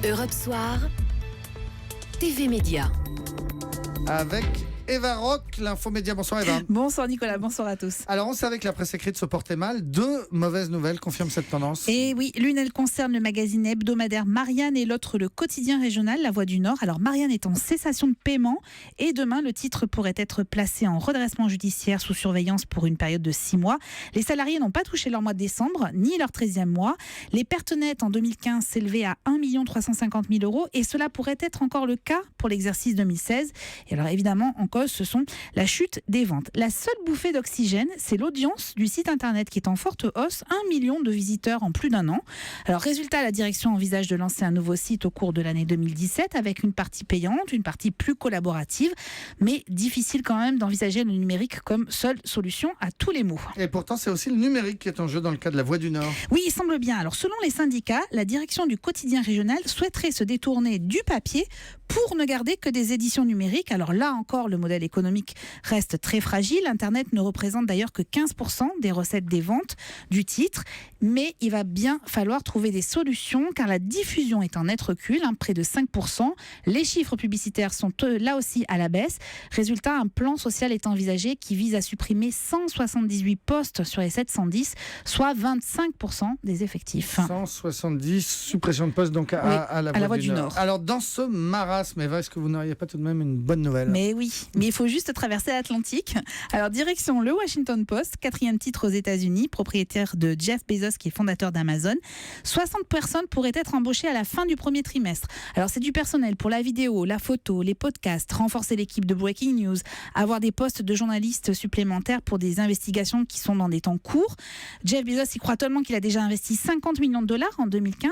Europe Soir, TV Média. Avec Eva Rock, l'info média. Bonsoir Eva. Bonsoir Nicolas, bonsoir à tous. Alors on savait que la presse écrite se portait mal. Deux mauvaises nouvelles confirment cette tendance. Et oui, l'une elle concerne le magazine hebdomadaire Marianne et l'autre le quotidien régional La Voix du Nord. Alors Marianne est en cessation de paiement et demain le titre pourrait être placé en redressement judiciaire sous surveillance pour une période de 6 mois. Les salariés n'ont pas touché leur mois de décembre ni leur 13e mois. Les pertes nettes en 2015 s'élevaient à 1 350 000 € et cela pourrait être encore le cas pour l'exercice 2016. Et alors évidemment en cause ce sont la chute des ventes. La seule bouffée d'oxygène, c'est l'audience du site internet qui est en forte hausse, 1 million de visiteurs en plus d'un an. Alors résultat, la direction envisage de lancer un nouveau site au cours de l'année 2017 avec une partie payante, une partie plus collaborative, mais difficile quand même d'envisager le numérique comme seule solution à tous les maux. Et pourtant c'est aussi le numérique qui est en jeu dans le cas de La Voix du Nord. Oui, il semble bien. Alors selon les syndicats, la direction du quotidien régional souhaiterait se détourner du papier pour ne garder que des éditions numériques. Alors là encore, le modèle économique reste très fragile. Internet ne représente d'ailleurs que 15% des recettes des ventes du titre. Mais il va bien falloir trouver des solutions car la diffusion est en net recul, près de 5%. Les chiffres publicitaires sont là aussi à la baisse. Résultat, un plan social est envisagé qui vise à supprimer 178 postes sur les 710, soit 25% des effectifs. 170 suppressions de postes donc à La Voix du Nord. Alors dans ce marasme, Eva, est-ce que vous n'auriez pas tout de même une bonne nouvelle ? Mais oui, mais il faut juste traverser l'Atlantique. Alors direction le Washington Post, 4e titre aux États-Unis, propriétaire de Jeff Bezos qui est fondateur d'Amazon. 60 personnes pourraient être embauchées à la fin du premier trimestre. Alors c'est du personnel pour la vidéo, la photo, les podcasts, renforcer l'équipe de Breaking News, avoir des postes de journalistes supplémentaires pour des investigations qui sont dans des temps courts. Jeff Bezos y croit tellement qu'il a déjà investi 50 millions de dollars en 2015.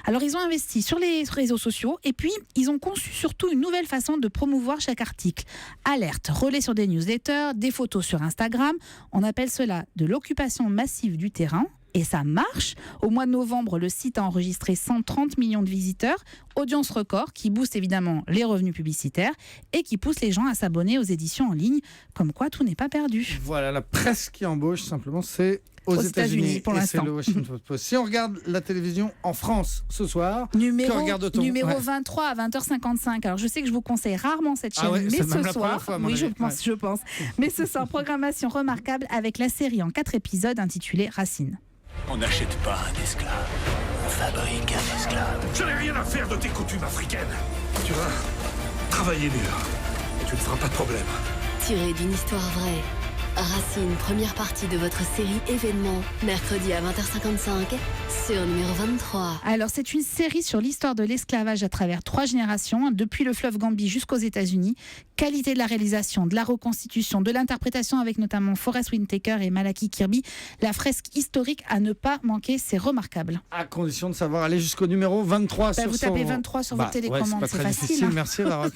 Alors ils ont investi sur les réseaux sociaux et puis ils ont conçu surtout une nouvelle façon de promouvoir chaque article. Alerte, relais sur des newsletters, des photos sur Instagram. On appelle cela de l'occupation massive du terrain. Et ça marche. Au mois de novembre, le site a enregistré 130 millions de visiteurs. Audience record qui booste évidemment les revenus publicitaires et qui pousse les gens à s'abonner aux éditions en ligne. Comme quoi, tout n'est pas perdu. Voilà, la presse qui embauche simplement, c'est aux États-Unis pour et l'instant. c'est le Washington Post. Si on regarde la télévision en France ce soir, que regarde-t-on ? Numéro 23 à 20h55. Alors je sais que je vous conseille rarement cette chaîne, mais c'est même ce la soir, première fois, à mon oui, avis. je pense. Mais ce soir, programmation remarquable avec la série en 4 épisodes intitulée Racine. On n'achète pas un esclave, on fabrique un esclave. Je n'ai rien à faire de tes coutumes africaines. Tu vas travailler dur et tu ne feras pas de problème. Tiré d'une histoire vraie. Racine, première partie de votre série événement, mercredi à 20h55 sur numéro 23. Alors c'est une série sur l'histoire de l'esclavage à travers 3 générations, depuis le fleuve Gambie jusqu'aux États-Unis. Qualité de la réalisation, de la reconstitution, de l'interprétation avec notamment Forest Whitaker et Malaki Kirby. La fresque historique à ne pas manquer, c'est remarquable. À condition de savoir aller jusqu'au numéro 23 sur Vous son... tapez 23 sur votre télécommande, c'est pas c'est très facile. difficile. Merci Eva Rock.